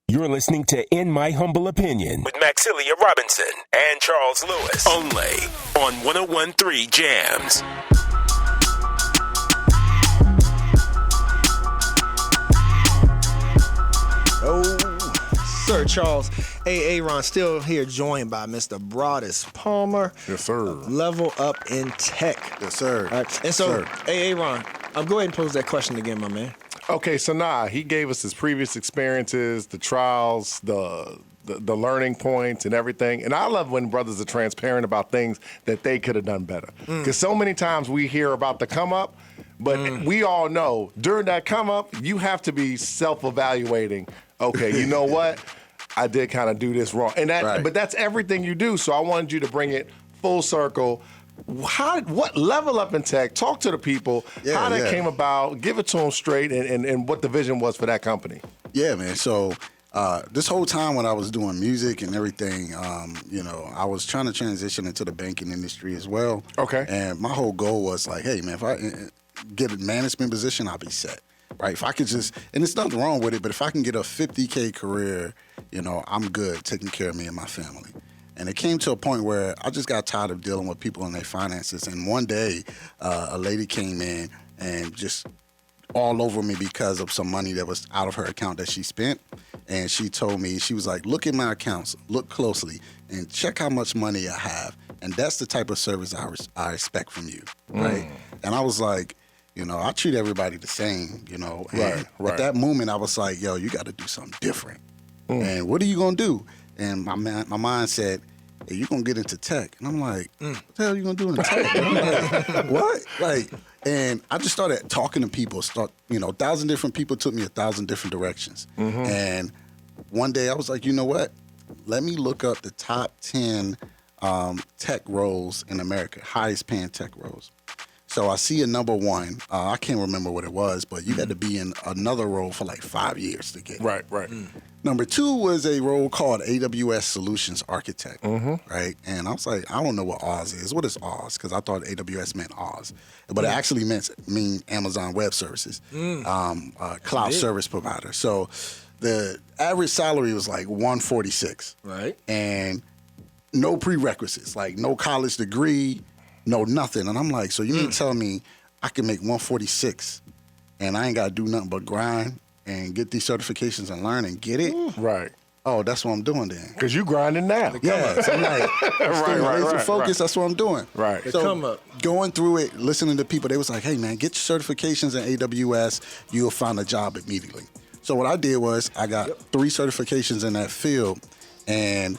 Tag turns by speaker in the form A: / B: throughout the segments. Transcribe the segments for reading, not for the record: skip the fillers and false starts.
A: You're listening to In My Humble Opinion with Maxilia Robinson and Charles Lewis. Only on 101.3 Jams.
B: Oh, Sir Charles Aaron still here, joined by Mr. Broadus Palmer.
C: Yes, sir.
B: Level Up in Tech.
C: Yes, sir.
B: All right. And so, Aaron, go ahead and pose that question again, my man.
C: Okay, so he gave us his previous experiences, the trials, the learning points and everything. And I love when brothers are transparent about things that they could have done better. Because so many times we hear about the come up, but we all know during that come up, you have to be self-evaluating. Okay, you know what? I did kind of do this wrong. And but that's everything you do. So I wanted you to bring it full circle. What Level Up in Tech? Talk to the people. How that came about. Give it to them straight, and what the vision was for that company.
D: Yeah, man. So this whole time when I was doing music and everything, I was trying to transition into the banking industry as well.
C: Okay. And
D: my whole goal was like, hey, man, if I get a management position, I'll be set. Right? If I could just, and there's nothing wrong with it, but if I can get a 50K career, I'm good taking care of me and my family. And it came to a point where I just got tired of dealing with people and their finances. And one day, a lady came in and just all over me because of some money that was out of her account that she spent. And she told me, she was like, look at my accounts, look closely, and check how much money I have. And that's the type of service I expect from you, right? And I was like, I treat everybody the same, And at that moment, I was like, yo, you got to do something different. And what are you going to do? And my mind said, hey, you're going to get into tech. And I'm like, what the hell are you going to do in tech? And I'm like, what? And I just started talking to people. 1,000 different people took me 1,000 different directions. And one day I was like, you know what? Let me look up the top 10 tech roles in America, highest paying tech roles. So I see a number one. I can't remember what it was, but you had to be in another role for like 5 years to get it.
C: Right.
D: Number two was a role called AWS Solutions Architect, right? And I was like, I don't know what Oz is. What is Oz? Because I thought AWS meant Oz. But it actually mean Amazon Web Services, cloud service provider. So the average salary was like $146.
B: Right.
D: And no prerequisites, like no college degree, no nothing. And I'm like, so you mean to tell me I can make $146 and I ain't got to do nothing but grind and get these certifications and learn and get it?
C: Right.
D: Oh, that's what I'm doing then.
C: Because you grinding now.
D: Yeah, so I'm like, right. Focus, that's what I'm doing.
C: Right.
D: So going through it, listening to people, they was like, hey, man, get your certifications in AWS. You'll find a job immediately. So what I did was I got 3 certifications in that field, and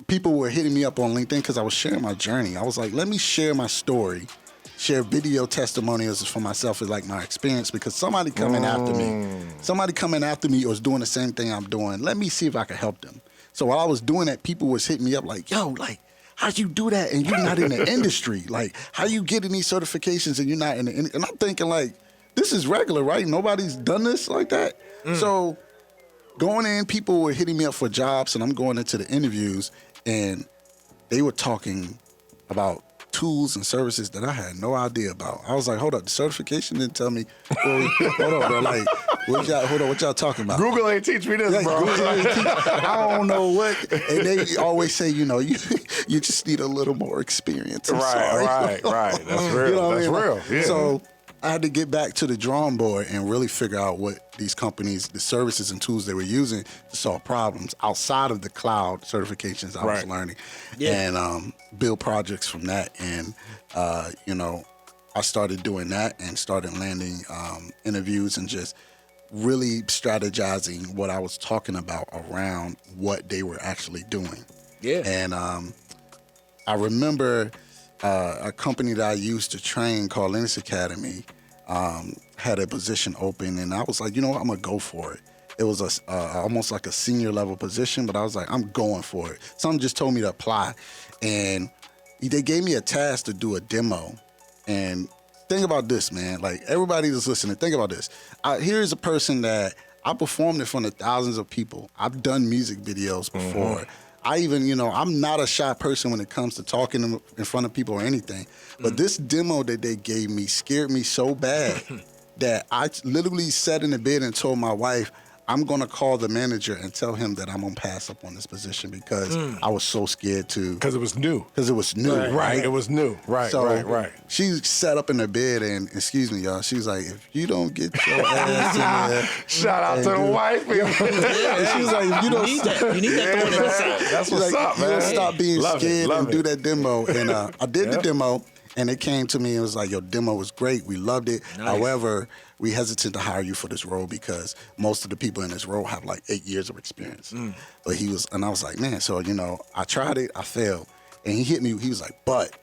D: people were hitting me up on LinkedIn because I was sharing my journey. I was like, let me share my story, share video testimonials for myself as like my experience, because somebody coming after me was doing the same thing I'm doing. Let me see if I can help them. So while I was doing that, people was hitting me up like, yo, like, how'd you do that and you're not in the industry? Like, how you getting these certifications and you're not in the industry? And I'm thinking like, this is regular, right? Nobody's done this like that. So going in, people were hitting me up for jobs, and I'm going into the interviews, and they were talking about tools and services that I had no idea about. I was like, hold up, the certification didn't tell me. Hold up, bro. Like, what y'all talking about?
C: Google ain't teach me this, bro.
D: I don't know what. And they always say, you just need a little more experience.
C: Right. That's real. That's real. Yeah.
D: So I had to get back to the drawing board and really figure out what these companies, the services and tools they were using to solve problems outside of the cloud certifications I was learning, and build projects from that. And, I started doing that and started landing interviews and just really strategizing what I was talking about around what they were actually doing.
B: Yeah.
D: And I remember a company that I used to train called Linux Academy had a position open, and I was like, you know what, I'm gonna go for it. It was almost like a senior level position, but I was like, I'm going for it. Someone just told me to apply, and they gave me a task to do a demo. And think about this, man. Like, everybody that's listening, think about this. Here's a person that I performed in front of thousands of people. I've done music videos before. I even, I'm not a shy person when it comes to talking in front of people or anything. But this demo that they gave me scared me so bad that I literally sat in the bed and told my wife, I'm going to call the manager and tell him that I'm going to pass up on this position because I was so scared to.
C: Because it was new.
D: Because it was new, right?
C: It was new. Right,
D: So
C: right.
D: she sat up in her bed and, excuse me, y'all, she was like, if you don't get your ass in there.
C: Shout out to the wife.
D: And she was like, if you don't
B: You need that throwing inside.
C: That's
D: she's
C: what's
D: like,
C: up,
D: you
C: man.
D: don't stop being
C: Love
D: scared and do
C: it.
D: that demo. And I did the demo. And it came to me and was like, your demo was great. We loved it.
B: Nice.
D: However, we hesitate to hire you for this role because most of the people in this role have like 8 years of experience. But and I was like, man, so, I tried it, I failed. And he hit me, he was like, but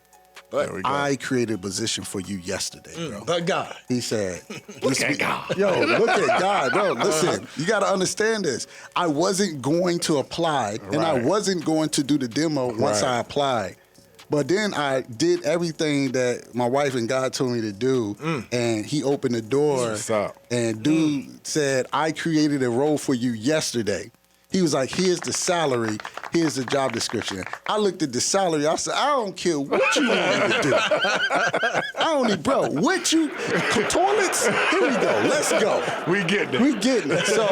C: There we go.
D: I created a position for you yesterday, bro.
B: But God.
D: He said,
C: Look at God.
D: Yo, look at God, bro. Listen, you got to understand this. I wasn't going to apply, and I
C: Right.
D: wasn't going to do the demo once
C: Right.
D: I applied. But then I did everything that my wife and God told me to do, and he opened the door.
C: What's up?
D: And dude said, I created a role for you yesterday. He was like, here's the salary, here's the job description. I looked at the salary, I said, I don't care what you want me to do. I don't need, bro, what you, toilets? Here we go, let's go.
C: We getting it.
D: We getting it. So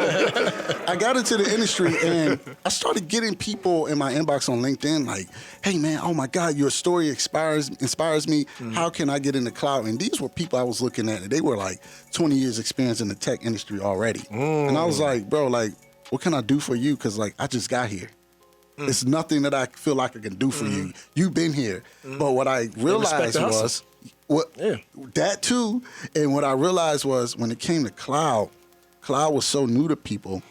D: I got into the industry and I started getting people in my inbox on LinkedIn like, hey man, oh my God, your story inspires me. How can I get in the cloud? And these were people I was looking at and they were like 20 years experience in the tech industry already. And I was like, bro, like, what can I do for you? Because, like, I just got here. It's nothing that I feel like I can do for you. You've been here. But what I realized
B: the hustle.
D: was, that too, and what I realized was when it came to cloud was so new to people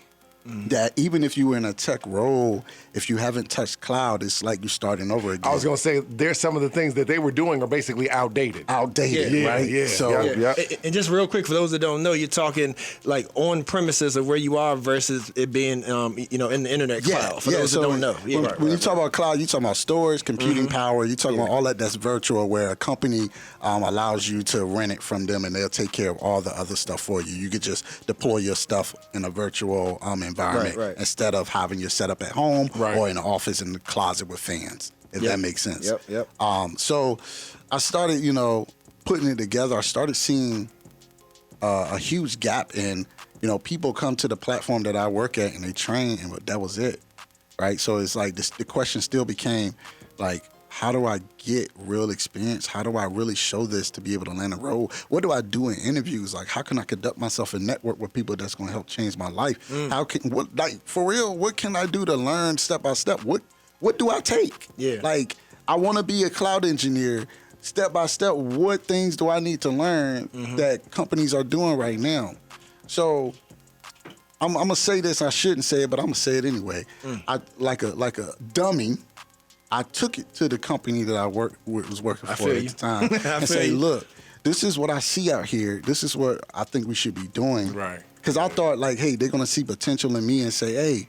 D: that even if you were in a tech role, if you haven't touched cloud, it's like you're starting over again.
C: I was going to say, there's some of the things that they were doing are basically outdated.
D: Outdated,
C: Yeah,
D: right?
C: yeah,
D: So,
C: yeah.
B: And just real quick, for those that don't know, you're talking like on premises of where you are versus it being, in the internet cloud. For those that don't know. Yeah,
D: When you talk about cloud, you talking about storage, computing power. You talking about all that's virtual, where a company allows you to rent it from them, and they'll take care of all the other stuff for you. You could just deploy your stuff in a virtual environment
B: Right.
D: instead of having your setup at home
C: Right.
D: or in the office in the closet with fans. If that makes sense.
B: Yep.
D: So I started, putting it together. I started seeing a huge gap in, people come to the platform that I work at and they train, and that was it, right? So it's like the question still became, like, how do I get real experience? How do I really show this to be able to land a role? What do I do in interviews? Like, how can I conduct myself and network with people that's going to help change my life? For real, what can I do to learn step by step? What do I take?
B: Yeah.
D: Like, I want to be a cloud engineer. Step by step, what things do I need to learn that companies are doing right now? So I'm gonna say this. I shouldn't say it, but I'm gonna say it anyway. I like a dummy. I took it to the company that I was working for at the time and say, look, this is what I see out here. This is what I think we should be doing.
C: Right.
D: Because I thought, like, hey, they're gonna see potential in me and say, hey,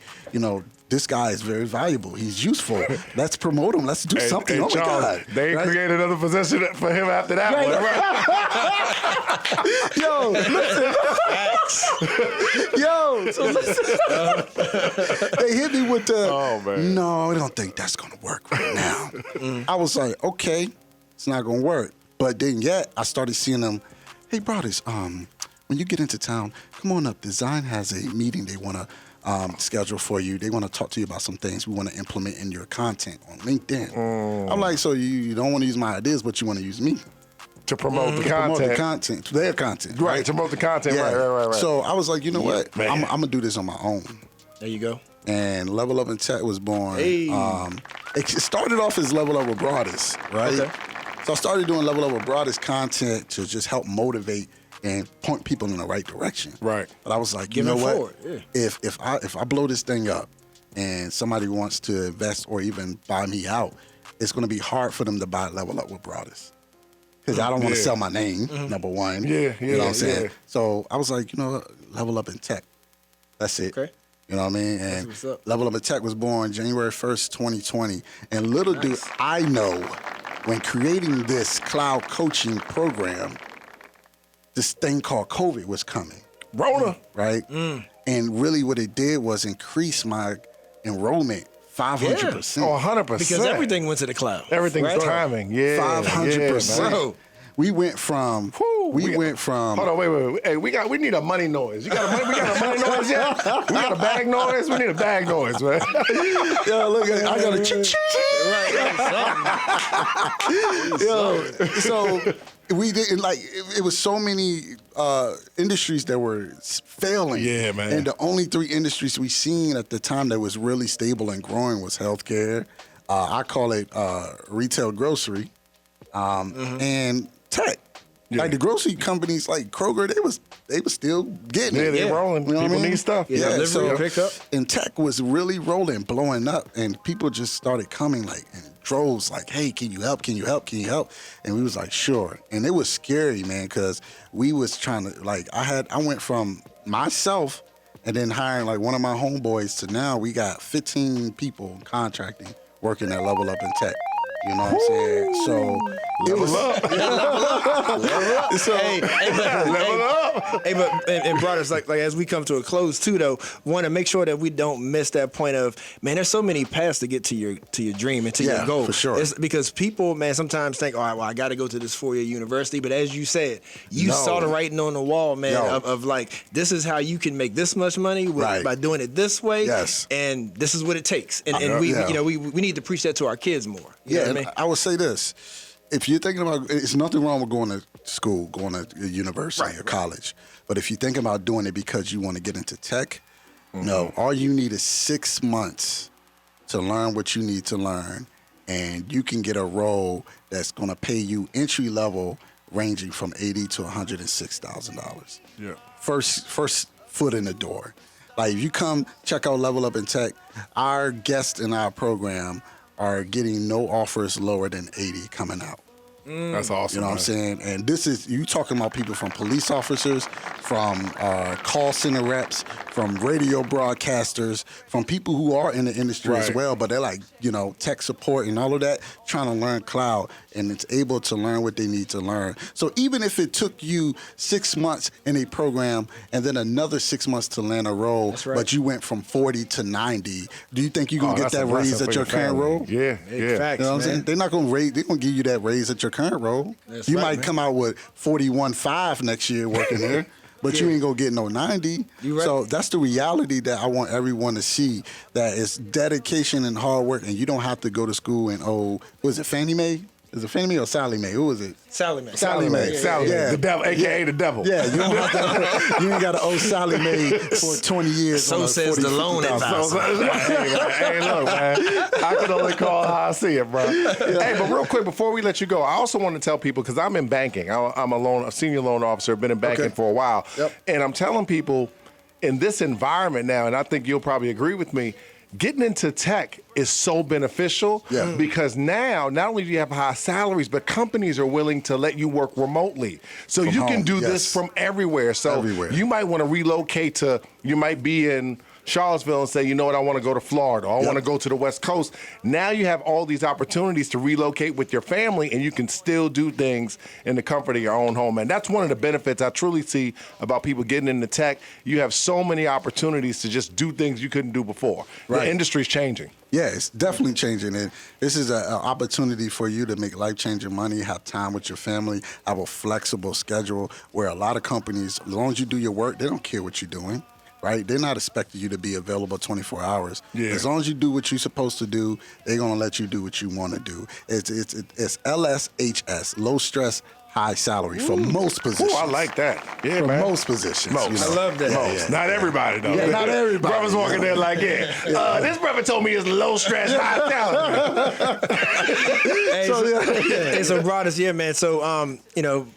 D: this guy is very valuable. He's useful. Let's promote him. Let's do something. Oh my
C: Charles,
D: God.
C: they
D: Right?
C: created another position for him after that one.
D: Yo, listen. Yo, so listen. They hit me with the,
C: Oh, man.
D: no, I don't think that's going to work right now. I was like, okay, it's not going to work. But then yet, I started seeing them, hey, Broadus, when you get into town, come on up. Design has a meeting they want to schedule for you. They want to talk to you about some things we want to implement in your content on LinkedIn. I'm like, so you don't want to use my ideas, but you want to use me
C: To promote the
D: to promote the
C: content.
D: content, their content.
C: Right, to promote the content. Right.
D: So I was like, you know what?
C: man.
D: I'm gonna do this on my own.
B: There you go.
D: And Level Up in Tech was born.
B: Hey.
D: It started off as Level Up with Broadus, right?
B: Okay.
D: So I started doing Level Up with Broadus content to just help motivate and point people in the right direction.
C: Right.
D: But I was like,
B: Give
D: you know
B: it
D: what?
B: forward, yeah.
D: If I blow this thing up and somebody wants to invest or even buy me out, it's going to be hard for them to buy Level Up with Broadus. Because I don't want to sell my name, number one.
C: Yeah,
D: You know what I'm saying?
C: yeah.
D: So I was like, Level Up in Tech. That's it.
B: Okay.
D: You know what I mean? And
B: what's up.
D: Level Up in Tech was born January 1st, 2020. And little do I know, when creating this cloud coaching program, this thing called COVID was coming,
C: Rona.
D: right? And really what it did was increase my enrollment 500%.
C: Oh, 100%.
B: Because everything went to the cloud.
C: Everything's
B: right?
C: timing. Yeah.
D: 500%.
C: Yeah, man.
B: Bro.
D: We went from. Went from.
C: Hold on, wait. Hey, we need a money noise. We got a money noise yet? We got a bag noise. We need a bag noise, man.
D: Yo, look, I got a ching. Right. Yo, so we didn't like. It was so many industries that were failing.
C: Yeah, man.
D: And the only 3 industries we seen at the time that was really stable and growing was healthcare. I call it retail grocery, and tech.
C: Yeah.
D: Like the grocery companies, like Kroger, they was still getting it.
C: They rolling.
D: You know
C: People
D: what I mean?
C: need stuff.
B: Yeah, delivery, pickup.
D: And tech was really rolling, blowing up, and people just started coming like in droves, like, "Hey, can you help? Can you help? Can you help?" And we was like, "Sure." And it was scary, man, because we was trying to like I went from myself and then hiring like one of my homeboys to now we got 15 people contracting working at Level Up in Tech. You know what I'm saying? So it was
C: Level up.
D: so
C: Level up.
B: Hey, but and Broadus, like as we come to a close too, though, want to make sure that we don't miss that point of, man, there's so many paths to get to your dream and to your goal.
D: For sure.
B: It's because people, man, sometimes think, all right, well, I got to go to this 4-year university, but as you said, you saw the writing on the wall, man, of like, this is how you can make this much money by doing it this way.
D: Yes.
B: And this is what it takes. And we need to preach that to our kids more. You know what I mean?
D: I would say this. If you're thinking about, it's nothing wrong with going to school, going to university or college. But if you're thinking about doing it because you want to get into tech, no, all you need is 6 months to learn what you need to learn. And you can get a role that's going to pay you entry level ranging from $80,000 to $106,000.
C: Yeah.
D: First foot in the door. Like if you come check out Level Up in Tech, our guests in our program are getting no offers lower than 80 coming out.
C: That's awesome.
D: You know what I'm saying? And this is, you talking about people from police officers, from call center reps, from radio broadcasters, from people who are in the industry as well, but they're like, tech support and all of that, trying to learn cloud, and it's able to learn what they need to learn. So even if it took you 6 months in a program and then another 6 months to land a role, but you went from 40 to 90, do you think you're going to get that raise at your current role?
C: Yeah.
B: Facts,
D: You know what I'm saying? They're not going to raise, they're going to give you that raise at your current role. You might come out with 41.5 next year working there, but you ain't gonna get no 90. So that's the reality that I want everyone to see, that it's dedication and hard work, and you don't have to go to school and was it Fannie Mae? Is it Fannie Mae or Sally Mae? Who was it?
B: Sally Mae.
C: Sallie Mae. The devil, a.k.a. the devil.
D: Yeah, you don't have to, you ain't got to owe Sally Mae for 20 years.
B: So says the loan advisor.
C: Hey, look, man. I can only call how I see it, bro. Hey, but real quick, before we let you go, I also want to tell people, because I'm in banking. I'm a senior loan officer, been in banking for a while. And I'm telling people, in this environment now, and I think you'll probably agree with me, getting into tech is so beneficial because now not only do you have high salaries, but companies are willing to let you work remotely. So from you can do this from everywhere. So you might want to relocate you might be in Charlottesville and say, you know what, I want to go to Florida, or I want to go to the West Coast. Now you have all these opportunities to relocate with your family, and you can still do things in the comfort of your own home. And that's one of the benefits I truly see about people getting into tech. You have so many opportunities to just do things you couldn't do before. The industry's changing.
D: Yeah, it's definitely changing. And this is an opportunity for you to make life-changing money, have time with your family, have a flexible schedule, where a lot of companies, as long as you do your work, they don't care what you're doing. Right? They're not expecting you to be available 24 hours. As long as you do what you're supposed to do, they're going to let you do what you want to do. It's LSHS, low stress, high salary for most positions.
C: Oh, I like that. Yeah,
D: for
C: man.
D: most positions.
B: I love that.
C: Most. Not everybody, though.
D: Yeah, not everybody.
C: Brothers walking there like, this brother told me it's low stress, high salary.
B: So Broadus, man. So,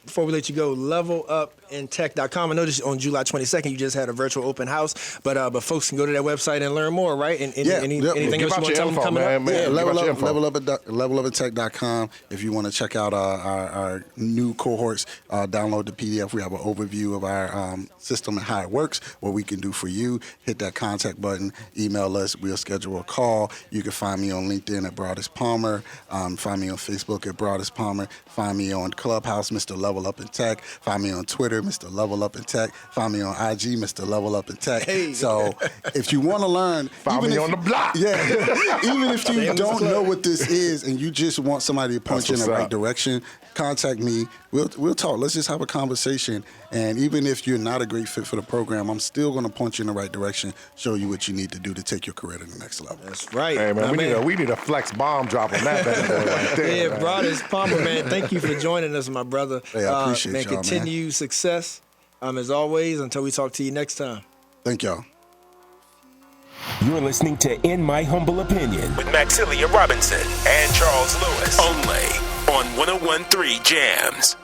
B: before we let you go, levelupintech.com. I noticed on July 22nd, you just had a virtual open house, but folks can go to that website and learn more, right? And anything else you want to tell them coming up?
D: levelupintech.com. If you want to check out our new cohorts, download the PDF. We have an overview of our system and how it works, what we can do for you. Hit that contact button, email us, we'll schedule a call. You can find me on LinkedIn at Broadus Palmer, find me on Facebook at Broadus Palmer, find me on Clubhouse, Mr. Level Up in Tech, find me on Twitter Twitter, Mr. Level Up in Tech. Find me on IG, Mr. Level Up in Tech.
B: Hey.
D: So if you want to learn,
C: find me on the block.
D: Yeah, even if you don't know what this is and you just want somebody to point you in the right direction, contact me. We'll talk. Let's just have a conversation. And even if you're not a great fit for the program, I'm still going to point you in the right direction, show you what you need to do to take your career to the next level.
B: That's right.
C: Hey, man, we need a flex bomb drop on that bad boy right there.
B: Yeah, Broadus Palmer, man, thank you for joining us, my brother.
D: Hey, I appreciate y'all, man.
B: Continue success, as always, until we talk to you next time.
D: Thank y'all.
A: You're listening to In My Humble Opinion with Maxilia Robinson and Charles Lewis, only on 101.3 Jams.